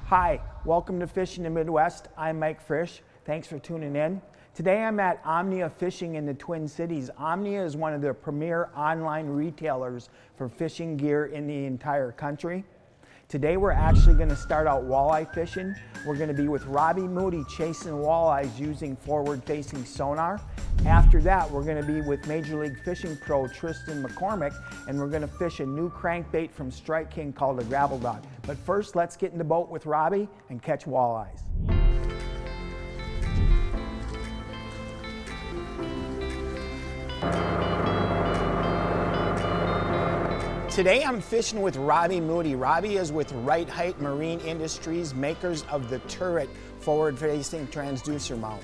Hi, welcome to Fishing the Midwest. I'm Mike Frisch. Thanks for tuning in. Today I'm at Omnia Fishing in the Twin Cities. Omnia is one of the premier online retailers for fishing gear in the entire country. Today we're actually going to start out walleye fishing. We're going to be with Robby Moody chasing walleyes using forward-facing sonar. After that, we're going to be with Major League Fishing pro Tristan McCormick, and we're going to fish a new crankbait from Strike King called a gravel dog. But first, let's get in the boat with Robby and catch walleyes. Today I'm fishing with Robby Moody. Robby is with Rite-Hite Marine Industries, makers of the turret forward-facing transducer mount.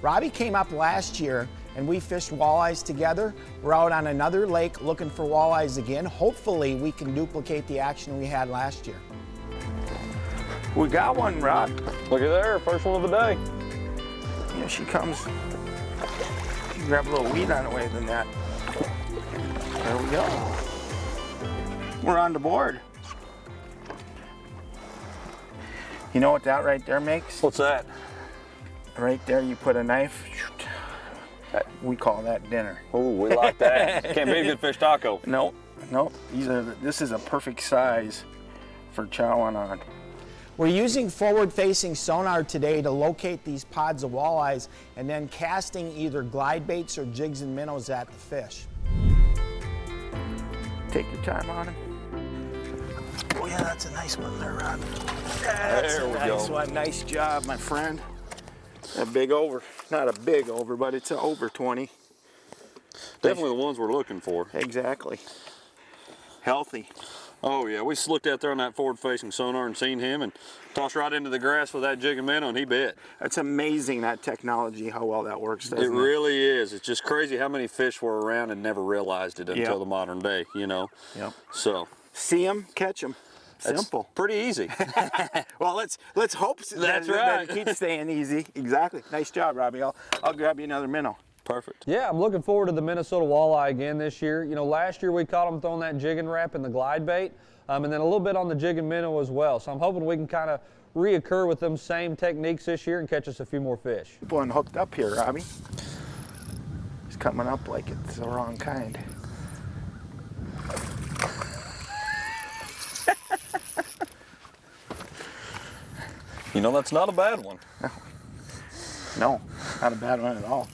Robby came up last year and we fished walleyes together. We're out on another lake looking for walleyes again. Hopefully we can duplicate the action we had last year. We got one, Rob. Look at there, first one of the day. Here she comes. You grab a little weed on the way than that. There we go. We're on the board. You know what that right there makes? What's that? Right there you put a knife. We call that dinner. Oh, we like that. Can't be a good fish taco. Nope, nope. This is a perfect size for chowing on. We're using forward-facing sonar today to locate these pods of walleyes and then casting either glide baits or jigs and minnows at the fish. Take your time on him. Oh yeah, that's a nice one there, Rob. That's a nice one. Nice job, my friend. A big over. Not a big over, but it's an over 20. Definitely the ones we're looking for. Exactly. Healthy. Oh yeah, we just looked out there on that forward-facing sonar and seen him and tossed right into the grass with that jig and minnow and he bit. That's amazing, that technology, how well that works, doesn't it? It really is. It's just crazy how many fish were around and never realized it until the modern day, you know? Yep. So. See them, catch them. Simple. Pretty easy. Well, let's hope that it keeps staying easy. Exactly. Nice job, Robby. I'll grab you another minnow. Perfect. Yeah, I'm looking forward to the Minnesota walleye again this year. You know, last year we caught them throwing that jig and wrap and the glide bait, and then a little bit on the jig and minnow as well. So I'm hoping we can kind of reoccur with them same techniques this year and catch us a few more fish. One hooked up here, Robby. He's coming up like it's the wrong kind. You know, that's not a bad one. No, not a bad one at all.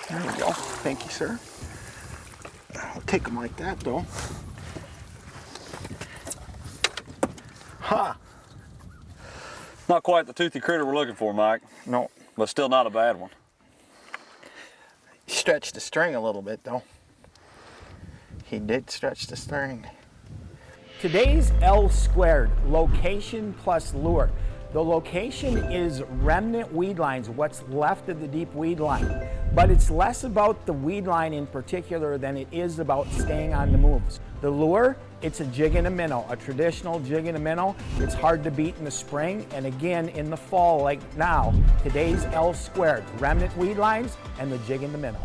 There we go. Thank you, sir. I'll take them like that, though. Ha! Not quite the toothy critter we're looking for, Mike. No. But still not a bad one. Stretched the string a little bit, though. He did stretch the string. Today's L squared, location plus lure. The location is remnant weed lines, what's left of the deep weed line. But it's less about the weed line in particular than it is about staying on the moves. The lure, it's a jig and a minnow, a traditional jig and a minnow. It's hard to beat in the spring and again in the fall like now. Today's L squared, remnant weed lines and the jig and the minnow.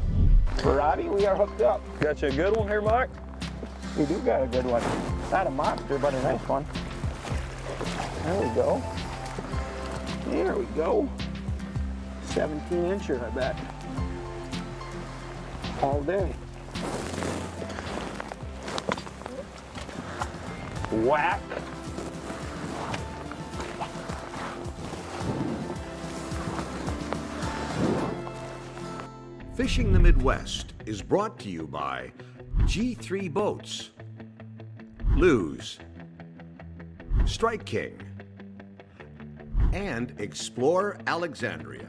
For Robby, we are hooked up. Got you a good one here, Mike? We do got a good one. Not a monster, but a nice one. There we go. There we go. 17-incher, I bet. All day. Whack. Fishing the Midwest is brought to you by G3 Boats, Lose, Strike King, and Explore Alexandria.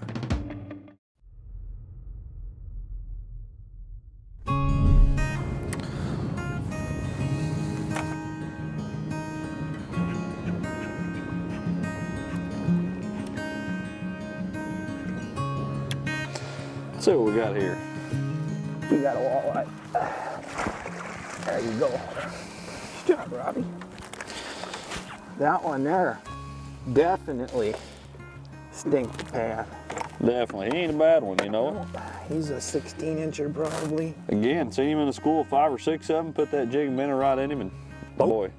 Let's see what we got here. We got a walleye. There you go. Good job, Robby. That one there definitely stinked the pan. Definitely, he ain't a bad one, you know. He's a 16-incher probably. Again, seen him in the school, 5 or 6 of them, put that jigging minnow right in him, and boy,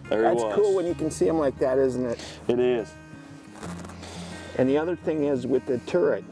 there he was. That's cool when you can see him like that, isn't it? It is. And the other thing is with the turret,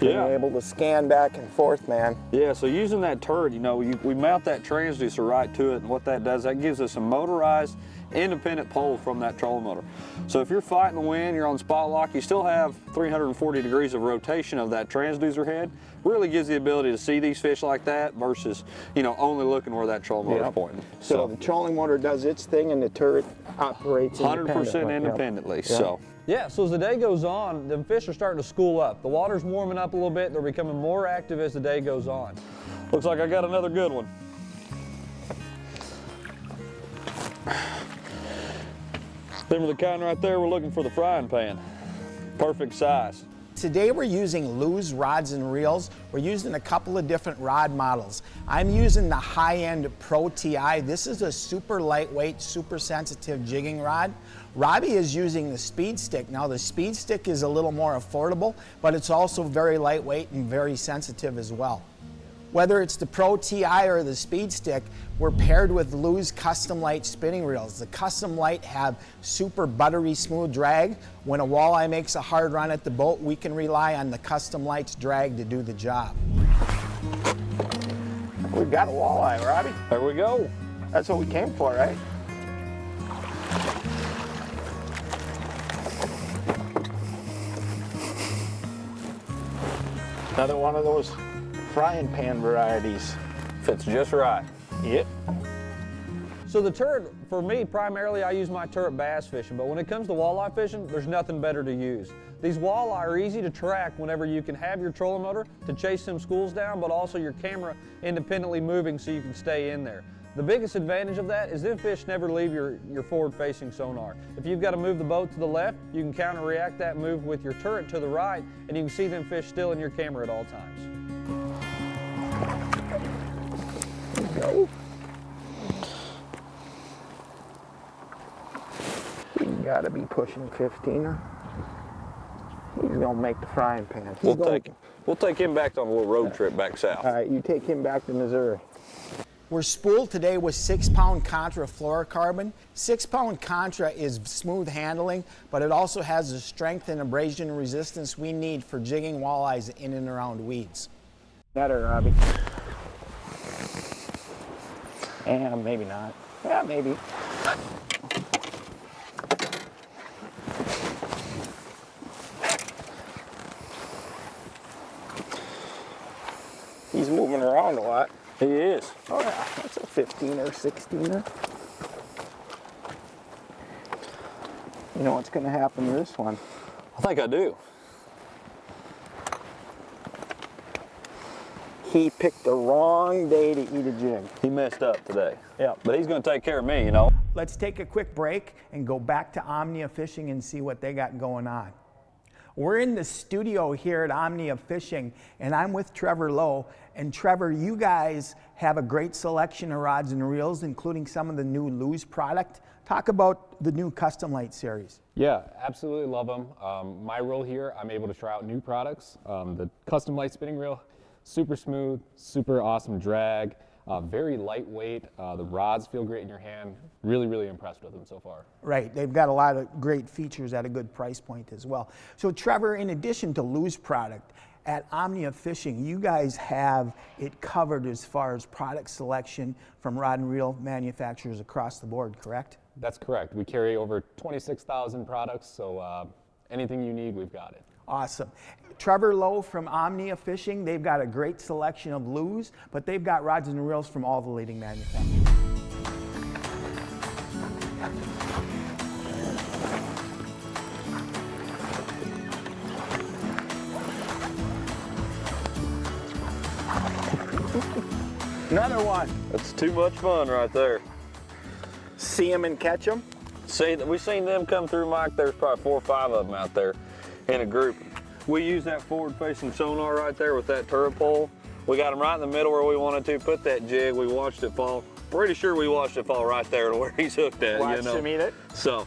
being Yeah. able to scan back and forth, man. Yeah, so using that turret, you know, we mount that transducer right to it, and what that does, that gives us a motorized, independent pole from that trolling motor. So if you're fighting the wind, you're on spot lock, you still have 340 degrees of rotation of that transducer head. Really gives the ability to see these fish like that versus, you know, only looking where that trolling motor's pointing. So the trolling motor does its thing and the turret operates 100% independently. Yep. So. Yeah, so as the day goes on, the fish are starting to school up. The water's warming up a little bit. They're becoming more active as the day goes on. Looks like I got another good one. Them are the kind right there we're looking for the frying pan. Perfect size. Today we're using Lew's rods and reels. We're using a couple of different rod models. I'm using the high-end Pro TI. This is a super lightweight, super sensitive jigging rod. Robby is using the Speed Stick. Now the Speed Stick is a little more affordable, but it's also very lightweight and very sensitive as well. Whether it's the Pro TI or the Speed Stick, we're paired with Lew's Custom Light spinning reels. The Custom Light have super buttery smooth drag. When a walleye makes a hard run at the boat, we can rely on the Custom Light's drag to do the job. We've got a walleye, Robby. There we go. That's what we came for, right? Another one of those frying pan varieties. Fits just right. Yep. So the turret, for me, primarily I use my turret bass fishing, but when it comes to walleye fishing, there's nothing better to use. These walleye are easy to track whenever you can have your trolling motor to chase some schools down, but also your camera independently moving so you can stay in there. The biggest advantage of that is them fish never leave your forward-facing sonar. If you've got to move the boat to the left, you can counter-react that move with your turret to the right, and you can see them fish still in your camera at all times. Go. You gotta be pushing 15. He's gonna make the frying pan. We'll take him back on a little road trip back south. All right, you take him back to Missouri. We're spooled today with 6-pound Contra fluorocarbon. 6-pound Contra is smooth handling, but it also has the strength and abrasion resistance we need for jigging walleyes in and around weeds. Better, Robby. Yeah, maybe not. Yeah, maybe. He's moving around a lot. He is. Oh yeah, that's a 15 or 16er. You know what's going to happen to this one? I think I do. He picked the wrong day to eat a jig. He messed up today. Yeah. But he's going to take care of me, you know. Let's take a quick break and go back to Omnia Fishing and see what they got going on. We're in the studio here at Omnia Fishing, and I'm with Trevor Lowe. And Trevor, you guys have a great selection of rods and reels, including some of the new Lew's product. Talk about the new Custom Light series. Yeah, absolutely love them. My role here, I'm able to try out new products. The Custom Light spinning reel, super smooth, super awesome drag, very lightweight. The rods feel great in your hand. Really, really impressed with them so far. Right, they've got a lot of great features at a good price point as well. So Trevor, in addition to Lew's product, at Omnia Fishing, you guys have it covered as far as product selection from rod and reel manufacturers across the board, correct? That's correct. We carry over 26,000 products, so anything you need, we've got it. Awesome. Trevor Lowe from Omnia Fishing, they've got a great selection of Lew's, but they've got rods and reels from all the leading manufacturers. Another one. That's too much fun right there. See them and catch them. See, we've seen them come through, Mike. There's probably 4 or 5 of them out there in a group. We use that forward-facing sonar right there with that turret pole. We got them right in the middle where we wanted to put that jig. We watched it fall. Pretty sure we watched it fall right there to where he's hooked at. Watched you know? him eat it. So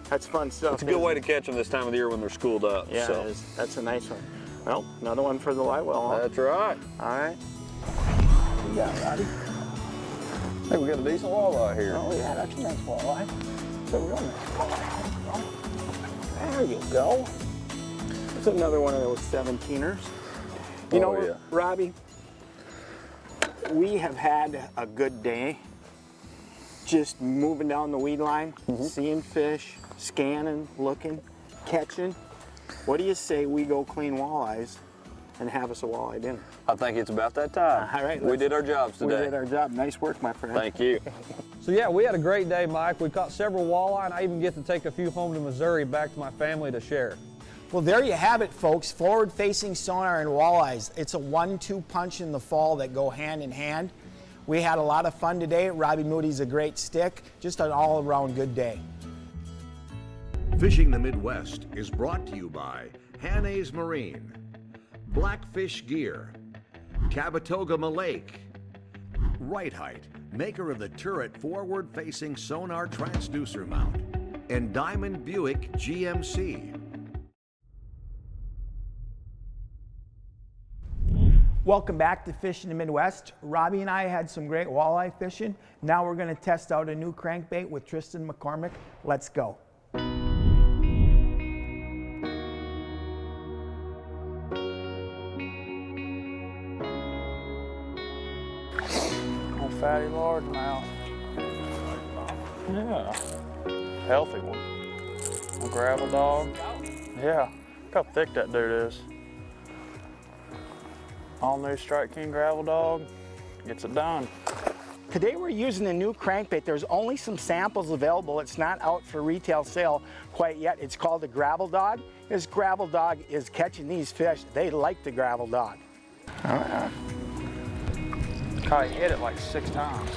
That's fun stuff. it's a good way to catch them this time of the year when they're schooled up. Yeah, so. it is. That's a nice one. Well, another one for the light well, huh? That's right. All right. You got it, Roddy. Hey, we got a decent walleye here. Oh, yeah, that's a nice walleye. It's a real nice walleye. There you go. It's another one of those 17ers. You know, yeah. Robbie, we have had a good day just moving down the weed line, seeing fish, scanning, looking, catching. What do you say we go clean walleyes and have us a walleye dinner? I think it's about that time. All right, we did our jobs We today. did our job. Nice work, my friend. Thank you. So yeah, we had a great day, Mike. We caught several walleye, and I even get to take a few home to Missouri back to my family to share. Well, there you have it, folks. Forward-facing sonar and walleyes. It's a 1-2 punch in the fall that go hand in hand. We had a lot of fun today. Robby Moody's a great stick. Just an all-around good day. Fishing the Midwest is brought to you by Hanna's Marine, Blackfish Gear, Cabatoga Lake, Rite-Hite, maker of the turret forward-facing sonar transducer mount, and Diamond Buick GMC. Welcome back to Fishing the Midwest. Robby and I had some great walleye fishing. Now we're going to test out a new crankbait with Tristan McCormick. Let's go. Oh, fatty largemouth. Yeah. Healthy one. A gravel dog. Yeah. Look how thick that dude is. All new Strike King gravel dog. Gets it done. Today we're using a new crankbait. There's only some samples available. It's not out for retail sale quite yet. It's called the Gravel Dog. This Gravel Dog is catching these fish. They like the Gravel Dog. God, he hit it like 6 times.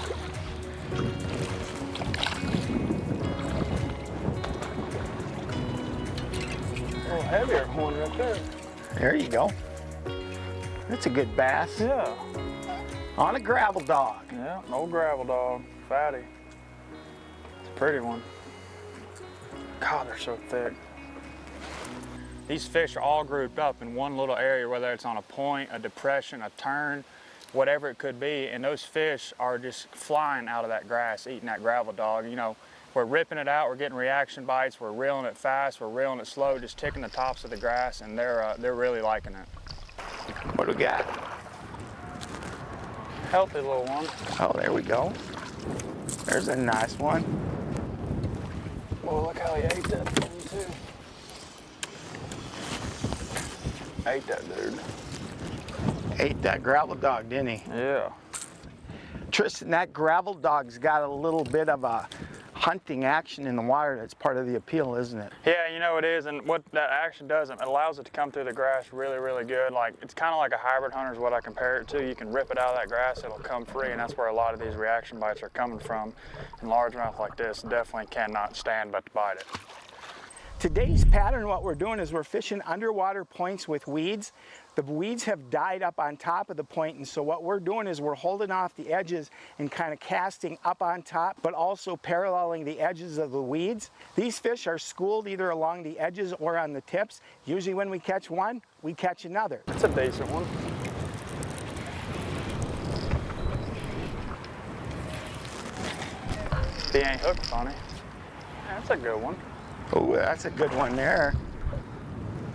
A little heavier one right there. There you go. That's a good bass. Yeah. On a Gravel Dog. Yeah, old gravel dog. Fatty. It's a pretty one. God, they're so thick. These fish are all grouped up in one little area, whether it's on a point, a depression, a turn, whatever it could be, and those fish are just flying out of that grass, eating that gravel dog. You know, we're ripping it out, we're getting reaction bites, we're reeling it fast, we're reeling it slow, just ticking the tops of the grass, and they're really liking it. What do we got? Healthy little one. Oh, there we go. There's a nice one. Oh, look how he ate that thing too. Ate that dude. Ate that Gravel Dog, didn't he? Yeah. Tristan, that Gravel Dog's got a little bit of a hunting action in the water. That's part of the appeal, isn't it? Yeah, you know it is, and what that action does, it allows it to come through the grass really, really good. Like, it's kind of like a hybrid hunter is what I compare it to. You can rip it out of that grass, it'll come free, and that's where a lot of these reaction bites are coming from. And largemouth like this definitely cannot stand but to bite it. Today's pattern, what we're doing is we're fishing underwater points with weeds. The weeds have died up on top of the point, and so what we're doing is we're holding off the edges and kind of casting up on top, but also paralleling the edges of the weeds. These fish are schooled either along the edges or on the tips. Usually when we catch one, we catch another. It's a decent one. He ain't hooked funny. That's a good one. Oh, that's a good one there.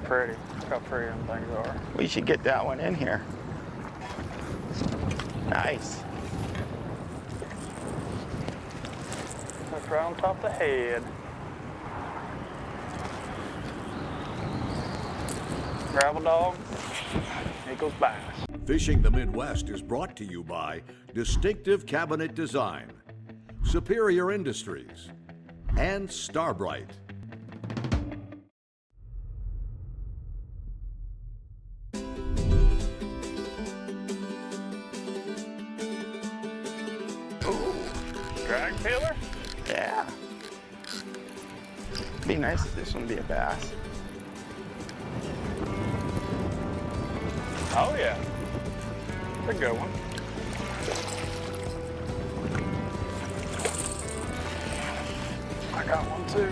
Pretty. Look how pretty them things are. We should get that one in here. Nice. That's right on top of the head. Gravel dog equals bass. Fishing the Midwest is brought to you by Distinctive Cabinet Design, Superior Industries, and Starbright. Drag peeler? Yeah. Be nice if this one be a bass. Oh yeah. It's a good one. I got one too.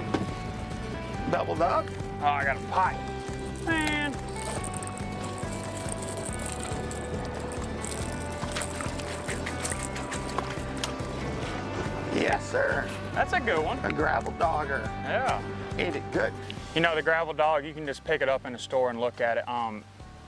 Double dog? Oh, I got a pike. Man. Yes, sir. That's a good one. A gravel dogger. Yeah. Ate it good. You know, the gravel dog, you can just pick it up in the store and look at it.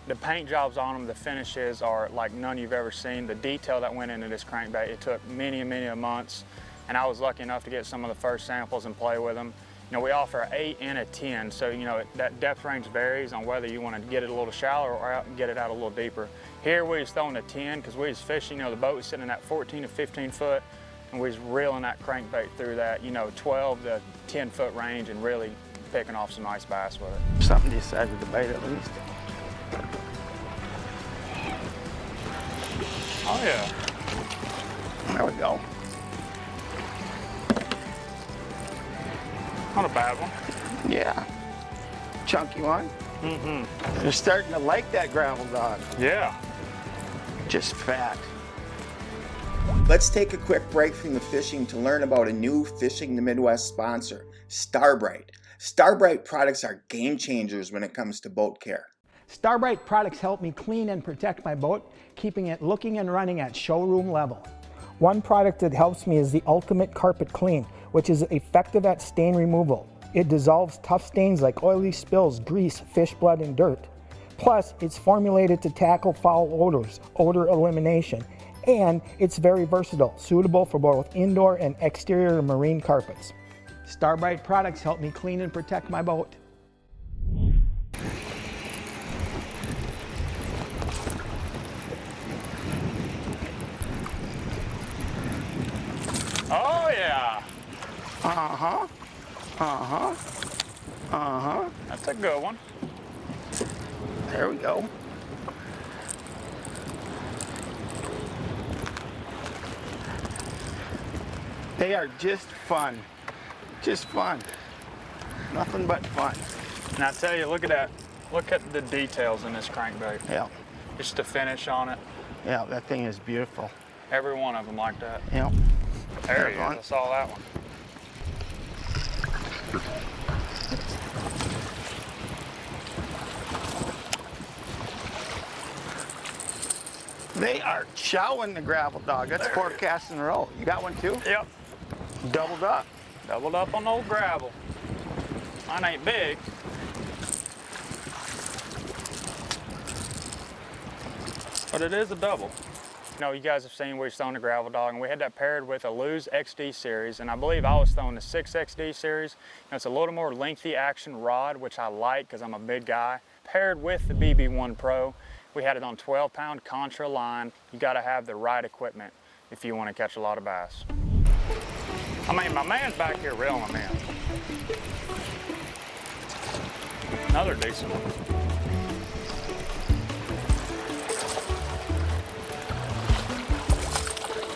The paint jobs on them, the finishes are like none you've ever seen. The detail that went into this crankbait, it took many months, and I was lucky enough to get some of the first samples and play with them. You know, we offer an 8 and a 10, so you know that depth range varies on whether you want to get it a little shallower or get it out a little deeper. Here we was throwing a 10 because we was fishing. You know, the boat was sitting in that 14 to 15 foot, and we was reeling that crankbait through that, you know, 12 to 10 foot range and really picking off some nice bass with it. Something decided to bite at least. Oh yeah. There we go. Not a bad one. Yeah. Chunky one. Mm-hmm. They're starting to like that gravel dog. Yeah. Just fat. Let's take a quick break from the fishing to learn about a new Fishing the Midwest sponsor, Starbright. Starbright products are game changers when it comes to boat care. Starbright products help me clean and protect my boat, keeping it looking and running at showroom level. One product that helps me is the Ultimate Carpet Clean, which is effective at stain removal. It dissolves tough stains like oily spills, grease, fish blood, and dirt. Plus, it's formulated to tackle foul odors, odor elimination, and it's very versatile, suitable for both indoor and exterior marine carpets. Starbright products help me clean and protect my boat. Oh yeah. Uh-huh. Uh-huh. Uh-huh. That's a good one. There we go. They are just fun. Just fun. Nothing but fun. And I tell you, look at that. Look at the details in this crankbait. Yeah. Just the finish on it. Yeah, that thing is beautiful. Every one of them like that. Yeah. There he is. I saw that one. They are chowing the gravel dog. That's 4 casts in a row. You got one too? Yep. Doubled up. Doubled up on old gravel. Mine ain't big. But it is a double. You know, you guys have seen we're throwing the gravel dog, and we had that paired with a Lew's XD series, and I believe I was throwing the 6XD series. You know, it's a little more lengthy action rod, which I like because I'm a big guy. Paired with the BB1 Pro, we had it on 12-pound contra line. You got to have the right equipment if you want to catch a lot of bass. I mean, my man's back here reeling them in. Another decent one.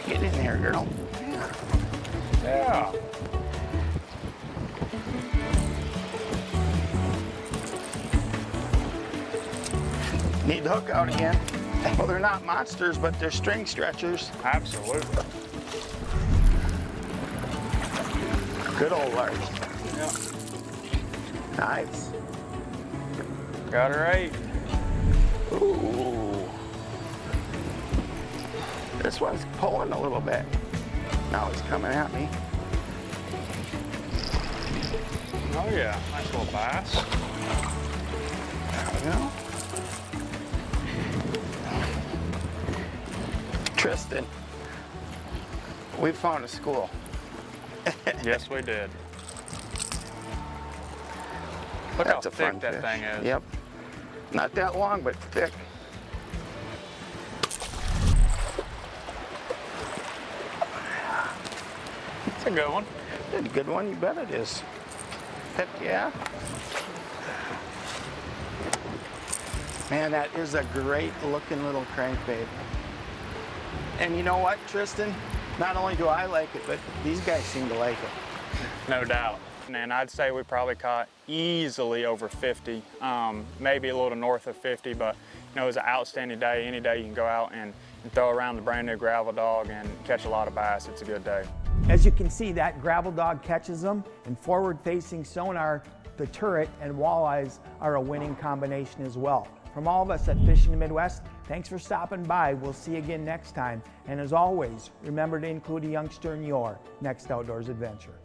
Get in there, girl. Yeah. Need the hook out again. Well, they're not monsters, but they're string stretchers. Absolutely. Good old large. Yep. Nice. Got her 8. Ooh. This one's pulling a little bit. Now he's coming at me. Oh yeah, nice little bass. There we go. Tristan, we found a school. Yes, we did. Look That's how a fun thick that fish. thing is. Yep. Not that long, but thick. It's a good one. It's a good one, you bet it is. Heck yeah. Man, that is a great looking little crankbait. And you know what, Tristan? Not only do I like it, but these guys seem to like it. No doubt. And I'd say we probably caught easily over 50, maybe a little north of 50, but you know, it was an outstanding day. Any day you can go out and throw around the brand new gravel dog and catch a lot of bass, it's a good day. As you can see, that gravel dog catches them, and forward-facing sonar, the turret and walleyes are a winning combination as well. From all of us at Fishing the Midwest, thanks for stopping by. We'll see you again next time. And as always, remember to include a youngster in your next outdoors adventure.